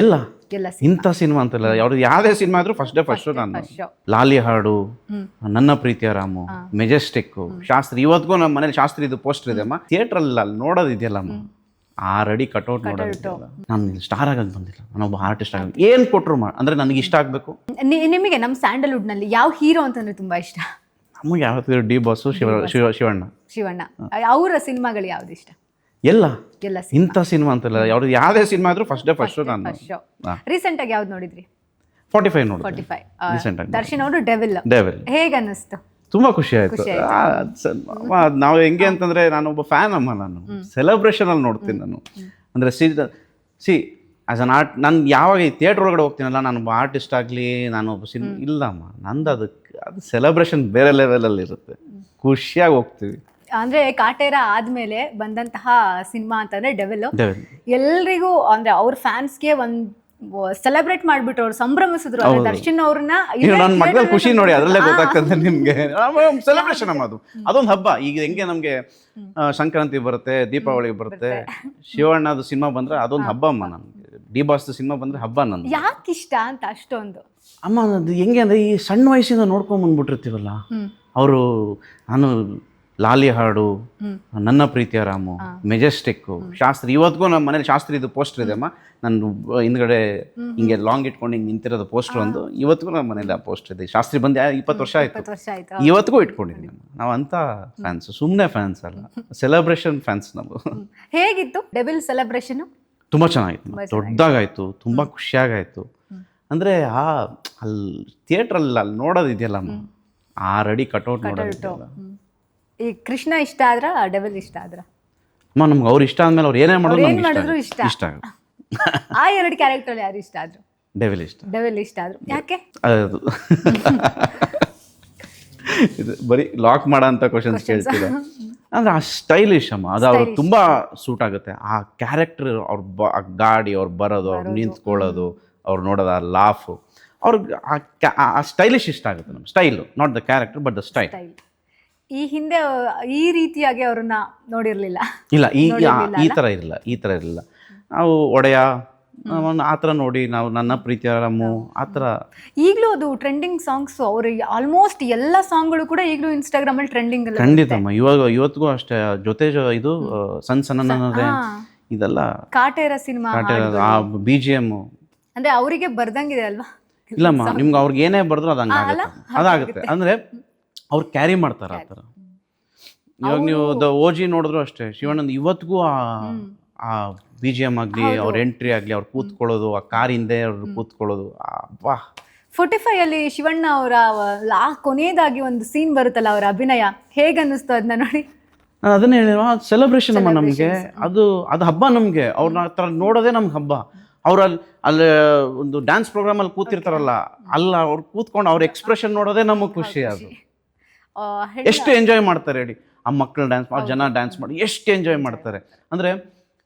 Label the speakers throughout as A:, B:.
A: ಎಲ್ಲ
B: ಎಲ್ಲ
A: ಇಂಥ ಸಿನಿಮಾ ಅಂತಲ್ಲ, ಯಾವ್ದು ಯಾವುದೇ ಸಿನಿಮಾ ಆದ್ರೂ ಫಸ್ಟ್ ಡೇ ಫಸ್ಟ್ ನಾನು
B: show.
A: ಲಾಲಿ ಹಾಡು, ನನ್ನ ಪ್ರೀತಿಯ ರಾಮು, ಮೆಜೆಸ್ಟಿಕ್, ಶಾಸ್ತ್ರಿ. ಇವತ್ತಿಗೂ ನಮ್ಮ ಮನೇಲಿ ಶಾಸ್ತ್ರಿ ಇದು ಪೋಸ್ಟರ್ ಇದೆ ಅಮ್ಮ. ಥಿಯೇಟರ್ ಅಲ್ಲಿ ನೋಡೋದಿದೆಯಲ್ಲಮ್ಮ, 6 ಅಡಿ ಕಟೌಟ್ ನೋಡೋದಿದೆಯಲ್ಲ. ನಾನು ಸ್ಟಾರ್ ಆಗೋದು ಬಂದಿಲ್ಲ, ನಾನೊಬ್ಬ ಆರ್ಟಿಸ್ಟ್ ಆಗೋದು. ಏನು ಕೊಟ್ಟರು ಅಂದ್ರೆ ನನಗೆ ಇಷ್ಟ ಆಗಬೇಕು.
B: ನಿಮಗೆ ನಮ್ಮ ಸ್ಯಾಂಡಲ್ವುಡ್ ನಲ್ಲಿ ಯಾವ ಹೀರೋ ಅಂತಂದ್ರೆ ತುಂಬಾ ಇಷ್ಟ?
A: ನಮಗೆ ಯಾವತ್ತಿದ್ರು ಡಿ ಬಾಸು, ಶಿವಣ್ಣ.
B: ಶಿವಣ್ಣ. ಅವರ ಸಿನಿಮಾಗಳು ಯಾವ್ದು ಇಷ್ಟ?
A: ಎಲ್ಲ
B: ಎಲ್ಲ
A: ಇಂಥ ಸಿನಿಮಾ ಅಂತಲ್ಲ, ಯಾವ್ದು ಯಾವುದೇ ಸಿನಿಮಾ ಆದ್ರೂ ಫಸ್ಟ್ ಡೇ ಫಸ್ಟ್ ನಾನು
B: ರೀಸೆಂಟ್ ಆಗಿ ಯಾವ್ದು ನೋಡಿದ್ರಿ?
A: 45 ನೋಡಿ.
B: 45
A: ರೀಸೆಂಟ್ ಆಗಿ
B: ದರ್ಶನ್ ಅವರು ಡೆವಿಲ್. ಹೇಗೆ ಅನ್ನಿಸ್ತು?
A: ತುಂಬಾ ಖುಷಿ ಆಯ್ತು. ನಾವು ಹೆಂಗೆ ಅಂತಂದ್ರೆ, ನಾನೊಬ್ಬ ಫ್ಯಾನ್ ಅಮ್ಮ. ನಾನು ಸೆಲೆಬ್ರೇಷನ್ ಅಲ್ಲಿ ನೋಡ್ತೀನಿ. ನಾನು ಅಂದ್ರೆ ಸಿ ಆಸ್ ಅನ್ ಆರ್ಟ್, ನಾನು ಯಾವಾಗ ಈ ಥಿಯೇಟರ್ ಒಳಗಡೆ ಹೋಗ್ತೀನಲ್ಲ, ನಾನೊಬ್ಬ ಆರ್ಟಿಸ್ಟ್ ಆಗಲಿ, ನಾನೊಬ್ಬ ಇಲ್ಲಮ್ಮ, ನಂದು ಅದು ಸೆಲೆಬ್ರೇಷನ್ ಬೇರೆ ಲೆವೆಲಲ್ಲಿ ಇರುತ್ತೆ. ಖುಷಿಯಾಗಿ ಹೋಗ್ತೀವಿ.
B: ಅಂದ್ರೆ ಕಾಟೇರ ಆದ್ಮೇಲೆ ಬಂದಂತಹ ಸಿನಿಮಾ ಅಂತಂದ್ರೆ ಡೆವಿಲ್. ಎಲ್ರಿಗೂ ಅಂದ್ರೆ ಅವ್ರ ಫ್ಯಾನ್ಸ್ಗೆ ಒಂದ್ ಸೆಲೆಬ್ರೇಟ್ ಮಾಡ್ಬಿಟ್ಟು ಅವ್ರು ಸಂಭ್ರಮಿಸಿದ್ರು. ದರ್ಶನ್ ಅವ್ರನ್ನ
A: ನನ್ನ ಮಕ್ಕಳ ಖುಷಿ ನೋಡಿ, ಅದರಲ್ಲೇ ಗೊತ್ತಾಗ್ತದೆ ನಿಮ್ಗೆ. ಸೆಲೆಬ್ರೇಷನ್ ಅಮ್ಮ, ಅದೊಂದು ಹಬ್ಬ. ಈಗ ಹೆಂಗೆ ನಮ್ಗೆ ಸಂಕ್ರಾಂತಿ ಬರುತ್ತೆ, ದೀಪಾವಳಿ ಬರುತ್ತೆ, ಶಿವಣ್ಣದು ಸಿನಿಮಾ ಬಂದ್ರೆ ಅದೊಂದು ಹಬ್ಬ ಅಮ್ಮ. ನನ್ಗೆ ಡಿ ಬಾಸ್ ಸಿನಿಮಾ ಬಂದ್ರೆ ಹಬ್ಬ. ನನ್ಗೆ
B: ಯಾಕೆ ಇಷ್ಟ ಅಂತ ಅಷ್ಟೊಂದು?
A: ಅಮ್ಮ ಅದು ಹೆಂಗೆ ಅಂದ್ರೆ, ಈ ಸಣ್ಣ ವಯಸ್ಸಿಂದ ನೋಡ್ಕೊಂಡ್ ಬಂದ್ಬಿಟ್ಟಿರ್ತೀವಲ್ಲ ಅವರು. ನಾನು ಲಾಲಿ ಹಾಡು, ನನ್ನ ಪ್ರೀತಿಯ ರಾಮು, ಮೆಜೆಸ್ಟಿಕ್, ಶಾಸ್ತ್ರಿ. ಇವತ್ತಿಗೂ ನಮ್ಮ ಮನೇಲಿ ಶಾಸ್ತ್ರಿ ಇದು ಪೋಸ್ಟರ್ ಇದೆ ಅಮ್ಮ. ನಾನು ಹಿಂದ್ಗಡೆ ಹಿಂಗೆ ಲಾಂಗ್ ಇಟ್ಕೊಂಡು ಹಿಂಗೆ ನಿಂತಿರೋದು ಪೋಸ್ಟರ್ ಒಂದು. ಇವತ್ತಿಗೂ ನಮ್ಮ ಮನೇಲಿ ಆ ಪೋಸ್ಟರ್ ಇದೆ. ಶಾಸ್ತ್ರಿ ಬಂದು 20 ವರ್ಷ ಆಯ್ತು. ಇವತ್ತಿಗೂ ಇಟ್ಕೊಂಡಿದ್ದೀನಿ. ನಾವು ಅಂತ ಫ್ಯಾನ್ಸ್, ಸುಮ್ಮನೆ ಫ್ಯಾನ್ಸ್ ಅಲ್ಲ, ಸೆಲೆಬ್ರೇಷನ್ ಫ್ಯಾನ್ಸ್ ನಾವು.
B: ಹೇಗಿತ್ತು ಡೆವಿಲ್ ಸೆಲೆಬ್ರೇಷನ್?
A: ತುಂಬ ಚೆನ್ನಾಗಿತ್ತು, ದೊಡ್ಡದಾಗಾಯ್ತು, ತುಂಬ ಖುಷಿಯಾಗಾಯ್ತು. ಅಂದರೆ ಅಲ್ಲಿ ಥಿಯೇಟ್ರಲ್ಲಿ ಅಲ್ಲಿ ನೋಡೋದಿದೆಯಲ್ಲಮ್ಮ, 6 ಅಡಿ ಕಟೌಟ್ ನೋಡೋದಿದೆಯಲ್ಲ.
B: ಈ ಕೃಷ್ಣ ಇಷ್ಟ ಆದ್ರ, ಡೆವಿಲ್ ಇಷ್ಟ ಆದ್ರ?
A: ಅಮ್ಮ ನಮ್ಗೆ ಅವ್ರು ಇಷ್ಟ ಆದ್ಮೇಲೆ ಅವ್ರು ಏನೇ ಮಾಡಿದ್ರು ಇಷ್ಟ ಆಗುತ್ತೆ.
B: ಆ 2 ಕ್ಯಾರೆಕ್ಟರ್ ಯಾರು ಇಷ್ಟ ಆದ್ರು?
A: ಡೆವಿಲ್ ಇಷ್ಟ.
B: ಡೆವಿಲ್ ಇಷ್ಟ ಆದ್ರು. ಯಾಕೆ?
A: ಅದು ಇದು ಬರೀ ಲಾಕ್ ಮಾಡೋ ಅಂತ ಕ್ವಶನ್ಸ್ ಕೇಳ್ತೀರ. ಅಂದ್ರೆ ಆ ಸ್ಟೈಲಿಶ್ ಅಮ್ಮ, ಅದು ಅವ್ರಿಗೆ ತುಂಬಾ ಸೂಟ್ ಆಗುತ್ತೆ. ಆ ಕ್ಯಾರೆಕ್ಟರ್, ಅವ್ರ ಗಾಡಿ, ಅವ್ರು ಬರೋದು, ಅವ್ರು ನಿಂತ್ಕೊಳ್ಳೋದು, ಅವ್ರು ನೋಡೋದು, ಆ ಲಾಫು, ಅವ್ರಿಗೆ ಆ ಸ್ಟೈಲಿಶ್ ಇಷ್ಟ ಆಗುತ್ತೆ. ನಮ್ಮ style, not the character but the style.
B: ಈ ಹಿಂದೆ ಈ ರೀತಿಯಾಗಿ ಅವ್ರನ್ನ ನೋಡಿರ್ಲಿಲ್ಲ.
A: ಇಲ್ಲ, ಈ ಥರ ಇರಲಿಲ್ಲ. ನಾವು ಒಡೆಯ ಆ ಥರ ನೋಡಿ, ನಾವು ನನ್ನ ಪ್ರೀತಿಯ ರಾಮು ಆ ಥರ.
B: ಈಗಲೂ ಅದು ಟ್ರೆಂಡಿಂಗ್ ಸಾಂಗ್ಸ್. ಅವ್ರ ಆಲ್ಮೋಸ್ಟ್ ಎಲ್ಲ ಸಾಂಗ್ಗಳು ಕೂಡ ಈಗಲೂ ಇನ್ಸ್ಟಾಗ್ರಾಮ್ ಅಲ್ಲಿ ಟ್ರೆಂಡಿಂಗ್.
A: ಖಂಡಿತಮ್ಮ, ಇವತ್ತಿಗೂ ಅಷ್ಟೇ. ಜೊತೆ ಇದು ಸಣ್ಣ ಇದೆಲ್ಲ
B: ಕಾಟೇರ ಸಿನಿಮಾ
A: ಆ BGM
B: ಅಂದ್ರೆ ಅವರಿಗೆ ಬರ್ದಂಗಿದೆ ಅಲ್ವಾ?
A: ಇಲ್ಲಮ್ಮ, ನಿಮ್ಗೆ ಅವ್ರಿಗೆ ಏನೇ ಬರ್ದ್ರು ಅದಾಗುತ್ತೆ. ಅಂದ್ರೆ ಅವ್ರು ಕ್ಯಾರಿ ಮಾಡ್ತಾರೆ ಆ ಥರ. ಇವಾಗ ನೀವು ದ OG ನೋಡಿದ್ರು ಅಷ್ಟೇ, ಶಿವಣ್ಣಂದು ಇವತ್ತಿಗೂ ಆ BGM ಆಗಲಿ, ಅವ್ರ ಎಂಟ್ರಿ ಆಗಲಿ, ಅವ್ರು ಕೂತ್ಕೊಳ್ಳೋದು, ಆ ಕಾರ್ ಹಿಂದೆ ಅವ್ರು ಕೂತ್ಕೊಳ್ಳೋದು, ವಾ.
B: 45 ಅಲ್ಲಿ ಶಿವಣ್ಣ ಅವರ ಕೊನೆಯದಾಗಿ ಒಂದು ಸೀನ್ ಬರುತ್ತಲ್ಲ, ಅವರ ಅಭಿನಯ ಹೇಗೆ ಅನ್ನಿಸ್ತು ಅದನ್ನ ನೋಡಿ?
A: ನಾನು ಅದನ್ನೇ ಹೇಳಿರೋ, ಸೆಲೆಬ್ರೇಷನ್ ಅಮ್ಮ ನಮಗೆ. ಅದು ಹಬ್ಬ ನಮಗೆ. ಅವ್ರನ್ನ ಆ ಥರ ನೋಡೋದೇ ನಮ್ಗೆ ಹಬ್ಬ. ಅವ್ರು ಅಲ್ಲಿ ಒಂದು ಡ್ಯಾನ್ಸ್ ಪ್ರೋಗ್ರಾಮಲ್ಲಿ ಕೂತಿರ್ತಾರಲ್ಲ, ಅಲ್ಲ ಅವ್ರು ಕೂತ್ಕೊಂಡು ಅವ್ರ ಎಕ್ಸ್ಪ್ರೆಷನ್ ನೋಡೋದೇ ನಮಗೆ ಖುಷಿ. ಅದು ಎಷ್ಟು ಎಂಜಾಯ್ ಮಾಡ್ತಾರೆ ಹೇಳಿ. ಆ ಮಕ್ಕಳು ಡ್ಯಾನ್ಸ್, ಆ ಜನ ಡ್ಯಾನ್ಸ್ ಮಾಡಿ ಎಷ್ಟು ಎಂಜಾಯ್ ಮಾಡ್ತಾರೆ. ಅಂದರೆ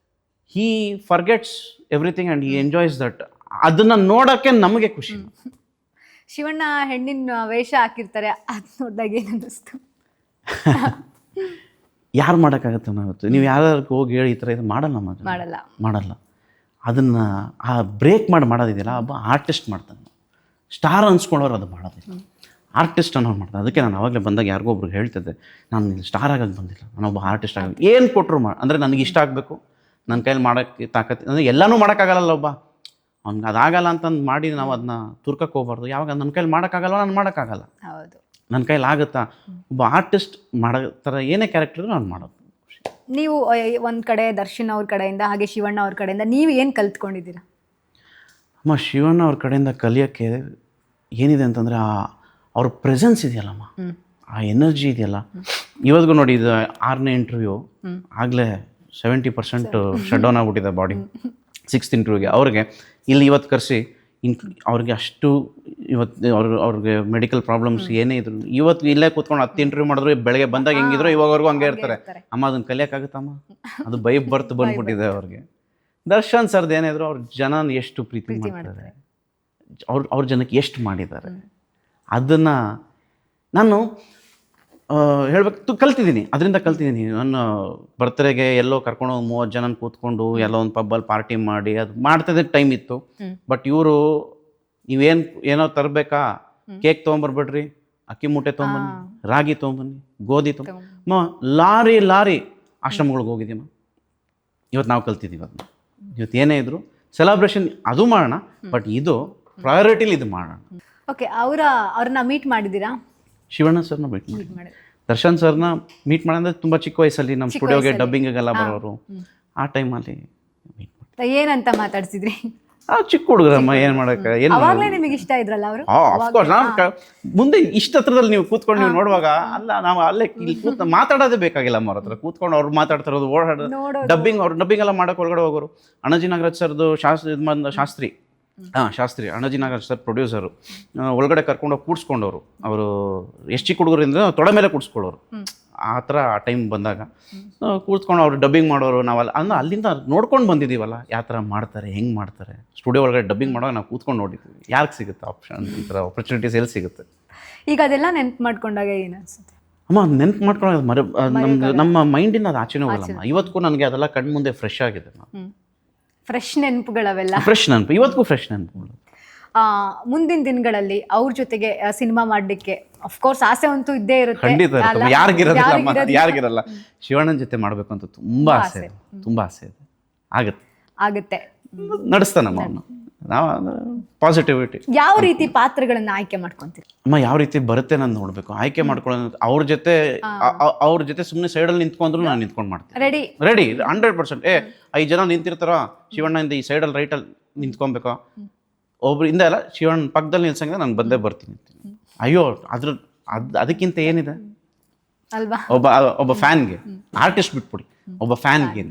A: he forgets everything and he enjoys that. ಅದನ್ನು ನೋಡೋಕ್ಕೆ ನಮಗೆ ಖುಷಿ.
B: ಶಿವಣ್ಣ ಹೆಣ್ಣಿನ ವೇಷ ಹಾಕಿರ್ತಾರೆ, ಅದು ನೋಡಿದಾಗ ಏನು ಅನ್ನಿಸ್ತು?
A: ಯಾರು ಮಾಡೋಕ್ಕಾಗತ್ತೆ ನಾವು? ನೀವು ಯಾರು ಹೋಗಿ ಹೇಳಿ ಈ ಥರ ಇದು ಮಾಡಲ್ಲ. ಅದನ್ನು ಆ ಬ್ರೇಕ್ ಮಾಡೋದಿದೆಯಲ್ಲ, ಒಬ್ಬ ಆರ್ಟಿಸ್ಟ್ ಮಾಡ್ತಾನೆ. ಸ್ಟಾರ್ ಅನ್ಸ್ಕೊಳ್ಳೋರು ಅದು ಮಾಡೋದಿಲ್ಲ, ಆರ್ಟಿಸ್ಟ್ ಅನ್ನೋರು ಮಾಡ್ತಾರೆ. ಅದಕ್ಕೆ ನಾನು ಅವಾಗಲೇ ಬಂದಾಗ ಯಾರಿಗೋ ಒಬ್ರಿಗೆ ಹೇಳ್ತಿದ್ದೆ, ನಾನು ಸ್ಟಾರ್ ಆಗೋದು ಬಂದಿಲ್ಲ, ನಾನೊಬ್ಬ ಆರ್ಟಿಸ್ಟ್ ಆಗೋದು. ಏನು ಕೊಟ್ಟರು ಅಂದರೆ ನನಗೆ ಇಷ್ಟ ಆಗಬೇಕು, ನನ್ನ ಕೈಲಿ ಮಾಡೋಕ್ಕೆ ತಾಕತ್ತು. ಅಂದರೆ ಎಲ್ಲನೂ ಮಾಡೋಕ್ಕಾಗಲ್ಲ. ಒಬ್ಬ ಅವ್ನಿಗೆ ಅದಾಗಲ್ಲ ಅಂತಂದು ಮಾಡಿ ನಾವು ಅದನ್ನ ತುರ್ಕಕ್ಕೆ ಹೋಗ್ಬಾರ್ದು. ಯಾವಾಗ ನನ್ನ ಕೈಲಿ ಮಾಡೋಕ್ಕಾಗಲ್ಲ, ನಾನು ಮಾಡೋಕ್ಕಾಗಲ್ಲ. ನನ್ನ ಕೈಲಿ ಆಗುತ್ತಾ? ಒಬ್ಬ ಆರ್ಟಿಸ್ಟ್ ಮಾಡೋ ಥರ ಏನೇ ಕ್ಯಾರೆಕ್ಟರ್ ನಾನು ಮಾಡೋದು.
B: ನೀವು ಒಂದು ಕಡೆ ದರ್ಶನ್ ಅವ್ರ ಕಡೆಯಿಂದ, ಹಾಗೆ ಶಿವಣ್ಣ ಅವ್ರ ಕಡೆಯಿಂದ ನೀವು ಏನು ಕಲ್ತ್ಕೊಂಡಿದ್ದೀರಾ?
A: ಅಮ್ಮ, ಶಿವಣ್ಣ ಅವ್ರ ಕಡೆಯಿಂದ ಕಲಿಯೋಕ್ಕೆ ಏನಿದೆ ಅಂತಂದರೆ, ಅವ್ರ ಪ್ರೆಸೆನ್ಸ್ ಇದೆಯಲ್ಲಮ್ಮ, ಆ ಎನರ್ಜಿ ಇದೆಯಲ್ಲ. ಇವತ್ತಿಗೂ ನೋಡಿ, ಇದು 6ನೇ ಇಂಟರ್ವ್ಯೂ ಆಗಲೇ 70% ಶಟ್ ಡೌನ್ ಆಗಿಬಿಟ್ಟಿದೆ ಬಾಡಿ. 6th ಇಂಟರ್ವ್ಯೂಗೆ ಅವ್ರಿಗೆ ಇಲ್ಲಿ ಇವತ್ತು ಕರೆಸಿ ಅವ್ರಿಗೆ ಅಷ್ಟು ಇವತ್ತು ಅವ್ರಿಗೆ ಮೆಡಿಕಲ್ ಪ್ರಾಬ್ಲಮ್ಸ್ ಏನೇ ಇದ್ರು, ಇವತ್ತು ಇಲ್ಲೇ ಕೂತ್ಕೊಂಡು 10 ಇಂಟರ್ವ್ಯೂ ಮಾಡಿದ್ರು, ಬೆಳಗ್ಗೆ ಬಂದಾಗ ಹೆಂಗಿದ್ರು ಇವಾಗವರೆಗೂ ಹಂಗೆ ಇರ್ತಾರೆ. ಅಮ್ಮ ಅದನ್ನು ಕಲಿಯೋಕ್ಕಾಗುತ್ತಮ್ಮ? ಅದು ಬಂದ್ಬಿಟ್ಟಿದೆ ಅವ್ರಿಗೆ. ದರ್ಶನ್ ಸರ್ದು ಏನಿದ್ರು, ಅವ್ರ ಜನ ಎಷ್ಟು ಪ್ರೀತಿ ಮಾಡ್ತಾರೆ, ಅವ್ರ ಜನಕ್ಕೆ ಎಷ್ಟು ಮಾಡಿದ್ದಾರೆ. ಅದನ್ನು ನಾನು ಹೇಳ್ಬೇಕು ಕಲ್ತಿದ್ದೀನಿ, ಅದರಿಂದ ಕಲ್ತಿದ್ದೀನಿ. ನನ್ನ ಬರ್ತ್ಡೇಗೆ ಎಲ್ಲೋ ಕರ್ಕೊಂಡು 30 ಜನ ಕೂತ್ಕೊಂಡು ಎಲ್ಲೋ ಒಂದು ಪಬ್ಬಲ್ಲಿ ಪಾರ್ಟಿ ಮಾಡಿ ಅದು ಮಾಡ್ತಿದ್ದ ಟೈಮ್ ಇತ್ತು. ಬಟ್ ಇವರು ನೀವೇನು ಏನೋ ತರಬೇಕಾ, ಕೇಕ್ ತೊಗೊಂಬರ್ಬೇಡ್ರಿ, ಅಕ್ಕಿ ಮೂಟೆ ತೊಗೊಂಬನ್ನಿ, ರಾಗಿ ತೊಗೊಂಬನ್ನಿ, ಗೋಧಿ ತೊಗೊಂಬ ಲಾರಿ ಆಶ್ರಮಗಳಿಗೆ ಹೋಗಿದ್ದೀಮ್ಮ. ಇವತ್ತು ನಾವು ಕಲ್ತಿದ್ದೀವಿ ಅದನ್ನ. ಇವತ್ತು ಏನೇ ಇದ್ರು ಸೆಲೆಬ್ರೇಷನ್ ಅದು ಮಾಡೋಣ, ಬಟ್ ಇದು ಪ್ರಯಾರಿಟಿಲಿ ಇದು ಮಾಡೋಣ.
B: ಓಕೆ, ಅವ್ರನ್ನ ಮೀಟ್ ಮಾಡಿದ್ದೀರಾ?
A: ಶಿವಣ್ಣ ಸರ್ನ ಮೀಟ್ ಮಾಡಿ, ದರ್ಶನ್ ಸರ್ನ ಮೀಟ್ ಮಾಡಂದ್ರೆ ತುಂಬ ಚಿಕ್ಕ ವಯಸ್ಸಲ್ಲಿ ನಮ್ಮ ಸ್ಟುಡಿಯೋಗೆ ಡಬ್ಬಿಂಗಿಗೆಲ್ಲ ಬರೋರು. ಆ ಟೈಮಲ್ಲಿ ಮೀಟ್ ಮಾಡಿ
B: ಏನಂತ ಮಾತಾಡ್ಸಿದ್ರಿ?
A: ಚಿಕ್ಕ ಹುಡುಗರಮ್ಮ, ಏನು ಮಾಡೋಕ್ಕೆ ಏನು.
B: ಅವಾಗಲೇ ನಿಮಗೆ ಇಷ್ಟ ಇದ್ರಲ್ಲ ಅವರು?
A: ಅಫ್ಕೋರ್ಸ್ ನಾನು ಮುಂದೆ ಇಷ್ಟ ಹತ್ರದಲ್ಲಿ ನೀವು ಕೂತ್ಕೊಂಡು ನೀವು ನೋಡುವಾಗ ಅಲ್ಲ, ನಾವು ಅಲ್ಲೇ ಇಲ್ಲಿ ಮಾತಾಡೋದೇ ಬೇಕಾಗಿಲ್ಲ ಅವ್ರ ಹತ್ರ ಕೂತ್ಕೊಂಡು ಅವ್ರು ಮಾತಾಡ್ತಿರೋದು, ಓಡಾಡೋದು, ಡಬ್ಬಿಂಗ್ ಎಲ್ಲ ಮಾಡೋಕೆ ಒಳಗಡೆ ಹೋಗೋರು. ಅಣಜಿ ನಾಗರಾಜ್ ಸರ್ದು ಶಾಸ್ತ್ರಿ ಅಣಜಿ ನಾಗರಾಜ್ ಸರ್ ಪ್ರೊಡ್ಯೂಸರು, ಒಳಗಡೆ ಕರ್ಕೊಂಡೋಗಿ ಕೂಡ್ಸ್ಕೊಂಡವರು. ಅವರು ಎಷ್ಟು ಚಿಕ್ಕ ಹುಡುಗರಿಂದ ತೊಡೆ ಮೇಲೆ ಕೂಡ್ಸ್ಕೊಳ್ಳೋರು. ಆ ಥರ ಆ ಟೈಮ್ ಬಂದಾಗ ಕೂತ್ಕೊಂಡು ಅವ್ರು ಡಬ್ಬಿಂಗ್ ಮಾಡೋರು. ನಾವಲ್ಲ ಅಂದ್ರೆ ಅಲ್ಲಿಂದ ನೋಡ್ಕೊಂಡು ಬಂದಿದ್ದೀವಲ್ಲ, ಯಾವ ಥರ ಮಾಡ್ತಾರೆ, ಹೆಂಗೆ ಮಾಡ್ತಾರೆ. ಸ್ಟುಡಿಯೋ ಒಳಗಡೆ ಡಬ್ಬಿಂಗ್ ಮಾಡುವಾಗ ನಾವು ಕೂತ್ಕೊಂಡು ನೋಡಿದ್ದೀವಿ. ಯಾರಿಗೆ ಸಿಗುತ್ತೆ ಆಪ್ಷನ್, ಈ ಥರ ಆಪರ್ಚುನಿಟೀಸ್ ಎಲ್ಲಿ ಸಿಗುತ್ತೆ.
B: ಈಗ ಅದೆಲ್ಲ ನೆನ್ಪು ಮಾಡ್ಕೊಂಡಾಗ ಏನು ಅನ್ಸುತ್ತೆ?
A: ಅಮ್ಮ ನೆನ್ಪು ಮಾಡ್ಕೊಳ್ಳೋದು ನಮ್ಮ ಮೈಂಡಿಂದ ಅದು ಆಚೆನೂ ಹೋಗಲ್ಲಮ್ಮ. ಇವತ್ತಿಗೂ ನನಗೆ ಅದೆಲ್ಲ ಕಣ್ಣು ಮುಂದೆ ಫ್ರೆಶ್ ಆಗಿದೆ.
B: ಫ್ರೆಶ್ ನೆನಪುಗಳವೆಲ್ಲ,
A: ಫ್ರೆಶ್ ನೆನಪು, ಇವತ್ತಿಗೂ ಫ್ರೆಶ್ ನೆನಪುಗಳು.
B: ಮುಂದಿನ ದಿನಗಳಲ್ಲಿ ಅವ್ರ ಜೊತೆಗೆ ಸಿನಿಮಾ ಮಾಡಲಿಕ್ಕೆ ಅಫ್ಕೋರ್ಸ್ ಆಸೆ ಅಂತೂ ಇದ್ದೇ ಇರುತ್ತೆ.
A: ಖಂಡಿತ ಯಾರಿಗಿರಲ್ಲ. ಶಿವಣ್ಣನ ಜೊತೆ ಮಾಡಬೇಕು ಅಂತ ತುಂಬಾ ಆಸೆ ಇದೆ. ಆಗುತ್ತೆ, ನಡೆಸ್ತಾನಮ್ಮ ಅವನು. ನಾವು ಪಾಸಿಟಿವಿಟಿ.
B: ಯಾವ ರೀತಿ ಪಾತ್ರಗಳನ್ನ ಆಯ್ಕೆ ಮಾಡ್ಕೊಂತೀರಿ
A: ಅಮ್ಮ? ಯಾವ ರೀತಿ ಬರುತ್ತೆ ನಾನು ನೋಡ್ಬೇಕು, ಆಯ್ಕೆ ಮಾಡ್ಕೊಳ್ಳೋದು. ಅವ್ರ ಜೊತೆ ಸುಮ್ಮನೆ ಸೈಡಲ್ಲಿ ನಿಂತ್ಕೊಂಡ್ರು ನಾನು ನಿಂತ್ಕೊಂಡು ಮಾಡ್ತೀನಿ. ರೆಡಿ 100%. 5 ಜನ ನಿಂತಿರ್ತಾರ, ಶಿವಣ್ಣ ಈ ಸೈಡಲ್ಲಿ ರೈಟಲ್ಲಿ ನಿಂತ್ಕೊಬೇಕು, ಒಬ್ರು ಹಿಂದೆ ಅಲ್ಲ ಶಿವಣ್ಣ ಪಕ್ಕದಲ್ಲಿ ನಿಲ್ಸಂಗೆ ನಾನು ಬಂದೇ ಬರ್ತೀನಿ. ಅಯ್ಯೋ ಅದಕ್ಕಿಂತ ಏನಿದೆ
B: ಅಲ್ವಾ?
A: ಒಬ್ಬ ಫ್ಯಾನ್ಗೆ, ಆರ್ಟಿಸ್ಟ್ ಬಿಟ್ಬಿಡಿ, ಒಬ್ಬ ಫ್ಯಾನ್ಗೆ